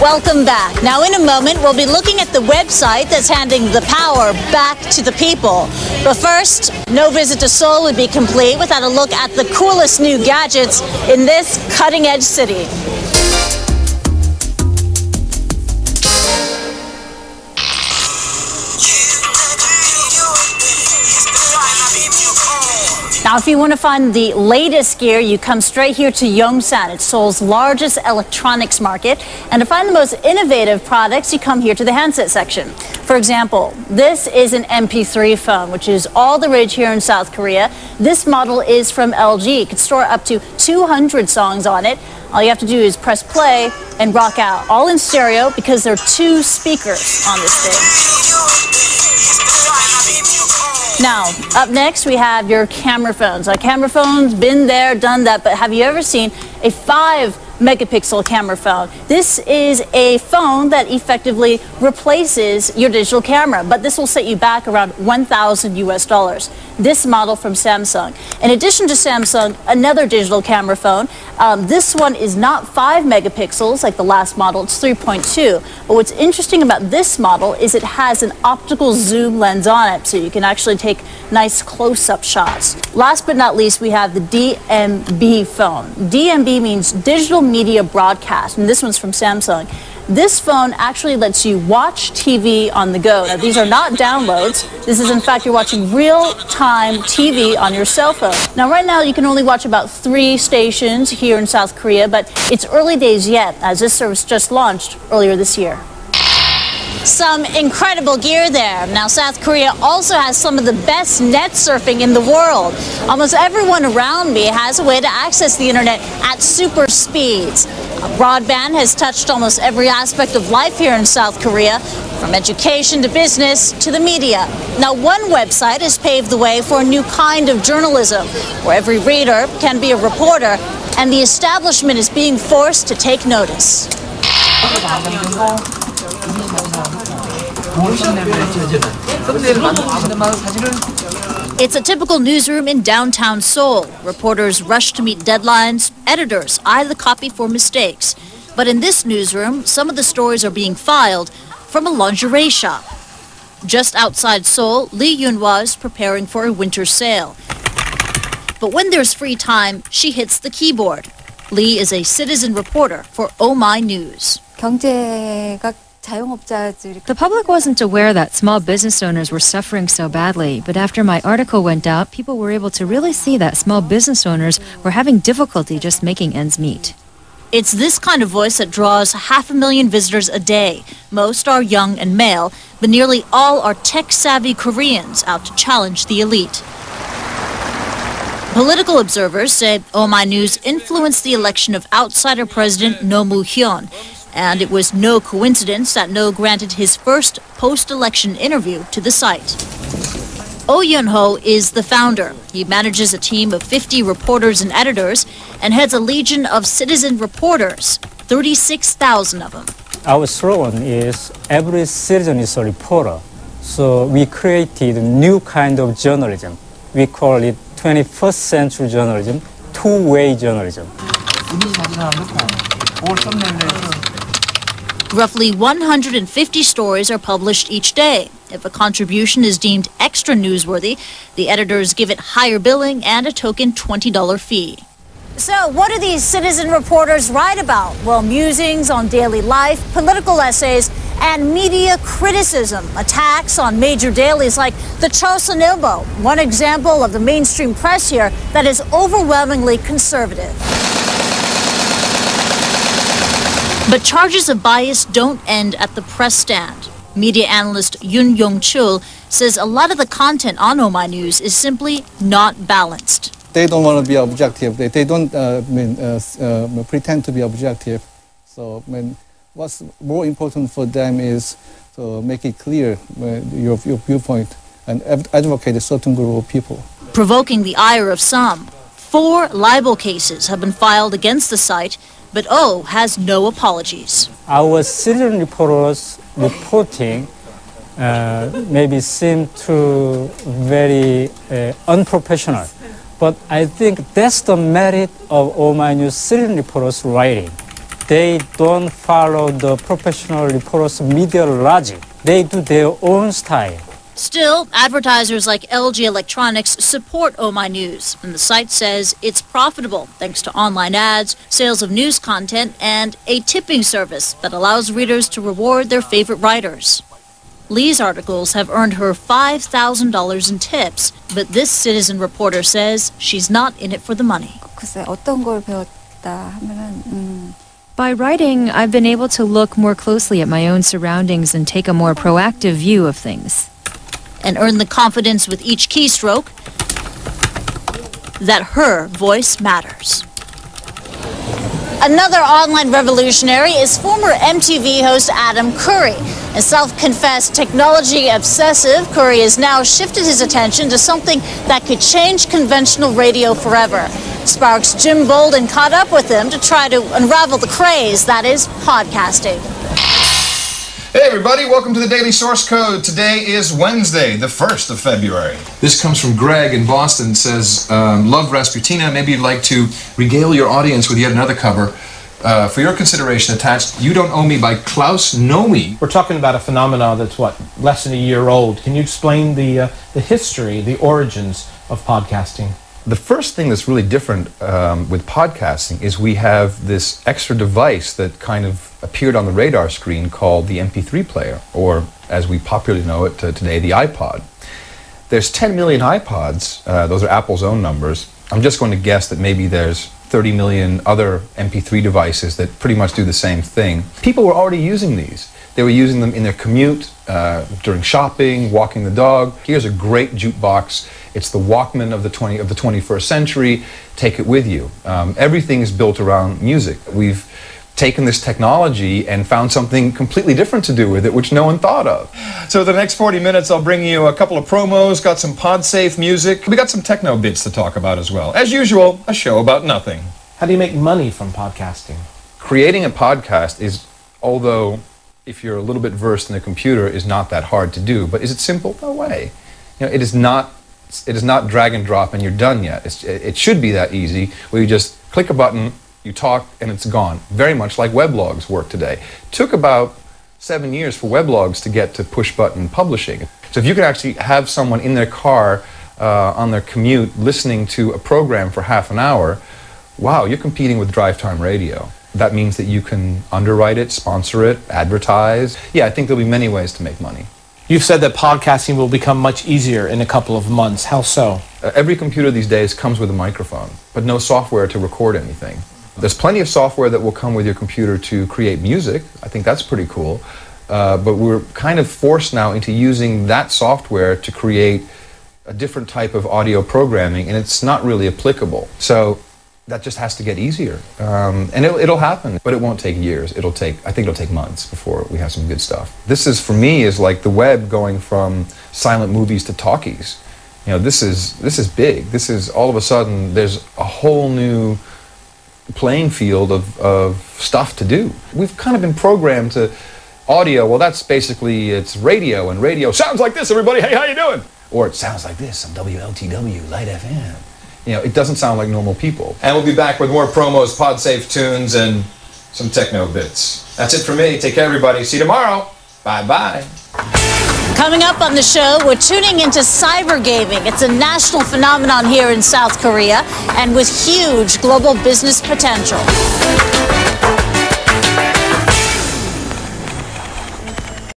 Welcome back. Now, in a moment, we'll be looking at the website that's handing the power back to the people. But first, no visit to Seoul would be complete without a look at the coolest new gadgets in this cutting-edge city. Now, if you want to find the latest gear, you come straight here to Yongsan. It's Seoul's largest electronics market. And to find the most innovative products, you come here to the handset section. For example, this is an MP3 phone, which is all the rage here in South Korea. This model is from LG. You can store up to 200 songs on it. All you have to do is press play and rock out, all in stereo because there are 2 speakers on this thing. Now, up next, we have your camera phones. Camera phones, been there, done that, but have you ever seen a 5-megapixel camera phone? This is a phone that effectively replaces your digital camera, but this will set you back around $1,000 US. This model from Samsung. In addition to Samsung, another digital camera phone. This one is not 5 megapixels like the last model, it's 3.2. But what's interesting about this model is it has an optical zoom lens on it, so you can actually take nice close-up shots. Last but not least, we have the DMB phone. DMB means Digital Media Broadcast, and this one's from Samsung. This phone actually lets you watch TV on the go. Now, these are not downloads. This is, in fact, you're watching real-time TV on your cell phone. Now, right now, you can only watch about 3 stations here in South Korea, but it's early days yet, as this service just launched earlier this year. Some incredible gear there. Now, South Korea also has some of the best net surfing in the world. Almost everyone around me has a way to access the internet at super speeds. Broadband has touched almost every aspect of life here in South Korea, from education to business to the media. Now, one website has paved the way for a new kind of journalism, where every reader can be a reporter, and the establishment is being forced to take notice. It's a typical newsroom in downtown Seoul. Reporters rush to meet deadlines. Editors eye the copy for mistakes. But in this newsroom, some of the stories are being filed from a lingerie shop. Just outside Seoul, Lee Yunhwa is preparing for a winter sale. But when there's free time, she hits the keyboard. Lee is a citizen reporter for Oh My News. The public wasn't aware that small business owners were suffering so badly, but after my article went out, people were able to really see that small business owners were having difficulty just making ends meet. It's this kind of voice that draws 500,000 visitors a day. Most are young and male, but nearly all are tech-savvy Koreans out to challenge the elite. Political observers say Oh My News influenced the election of outsider President Roh Moo-hyun. And it was no coincidence that No granted his first post-election interview to the site. Oh Yun-ho is the founder. He manages a team of 50 reporters and editors and heads a legion of citizen reporters, 36,000 of them. Our slogan is every citizen is a reporter. So we created a new kind of journalism. We call it 21st century journalism, two-way journalism. Roughly 150 stories are published each day. If a contribution is deemed extra newsworthy, the editors give it higher billing and a token $20 fee. So what do these citizen reporters write about? Well, musings on daily life, political essays, and media criticism. Attacks on major dailies like the Chosun Ilbo, one example of the mainstream press here that is overwhelmingly conservative. But charges of bias don't end at the press stand. Media analyst Yoon Yong-chul says a lot of the content on Oh My News is simply not balanced. They don't want to be objective. They don't pretend to be objective. So what's more important for them is to make it clear your viewpoint and advocate a certain group of people. Provoking the ire of some. 4 libel cases have been filed against the site, but Oh has no apologies. Our citizen reporters reporting maybe seem to very unprofessional. But I think that's the merit of Oh My News citizen reporters writing. they don't follow the professional reporters' media logic. They do their own style. Still, advertisers like LG Electronics support Oh My News, and the site says it's profitable thanks to online ads, sales of news content, and a tipping service that allows readers to reward their favorite writers. Lee's articles have earned her $5,000 in tips, but this citizen reporter says she's not in it for the money. 글쎄 어떤 걸 배웠다 하면은 By writing, I've been able to look more closely at my own surroundings and take a more proactive view of things. And earn the confidence with each keystroke that her voice matters. Another online revolutionary is former MTV host Adam Curry. A self-confessed technology obsessive, Curry has now shifted his attention to something that could change conventional radio forever. Sparks' Jim Bolden caught up with him to try to unravel the craze that is podcasting. Hey everybody, welcome to the Daily Source Code. Today is Wednesday, the 1st of February. This comes from Greg in Boston. It says, love Rasputina. Maybe you'd like to regale your audience with yet another cover. For your consideration attached, You Don't Owe Me by Klaus Nomi. We're talking about a phenomenon that's, less than a year old. Can you explain the history, the origins of podcasting? The first thing that's really different with podcasting is we have this extra device that kind of appeared on the radar screen called the MP3 player, or as we popularly know it today, the iPod. There's 10 million iPods. Those are Apple's own numbers. I'm just going to guess that maybe there's 30 million other MP3 devices that pretty much do the same thing. People were already using these. They were using them in their commute, during shopping, walking the dog. Here's a great jukebox. It's the Walkman of the 21st century. Take it with you. Everything is built around music. We've taken this technology and found something completely different to do with it, which no one thought of. So the next 40 minutes, I'll bring you a couple of promos, got some pod-safe music. We got some techno bits to talk about as well. As usual, a show about nothing. How do you make money from podcasting? Creating a podcast is, although if you're a little bit versed in the computer, is not that hard to do. But is it simple? No way. You know, it is not drag and drop and you're done yet. It should be that easy, where you just click a button, you talk, and it's gone. Very much like weblogs work today. It took about 7 years for weblogs to get to push-button publishing. So if you could actually have someone in their car on their commute listening to a program for half an hour, wow, you're competing with drive time radio. That means that you can underwrite it, sponsor it, advertise. Yeah, I think there'll be many ways to make money. You've said that podcasting will become much easier in a couple of months. How so? Every computer these days comes with a microphone, but no software to record anything. There's plenty of software that will come with your computer to create music. I think that's pretty cool. But we're kind of forced now into using that software to create a different type of audio programming, and it's not really applicable. So that just has to get easier. And it'll happen, but it won't take years. I think it'll take months before we have some good stuff. This is, for me, is like the web going from silent movies to talkies. You know, this is big. This is, all of a sudden, there's a whole new playing field of stuff to do. We've kind of been programmed to audio. Well, that's basically, it's radio, and radio sounds like this, everybody. Hey, how you doing? Or it sounds like this on WLTW, Light FM. You know, it doesn't sound like normal people. And we'll be back with more promos, pod-safe tunes, and some techno bits. That's it for me. Take care, everybody. See you tomorrow. Bye-bye. Coming up on the show, we're tuning into cyber gaming. It's a national phenomenon here in South Korea and with huge global business potential.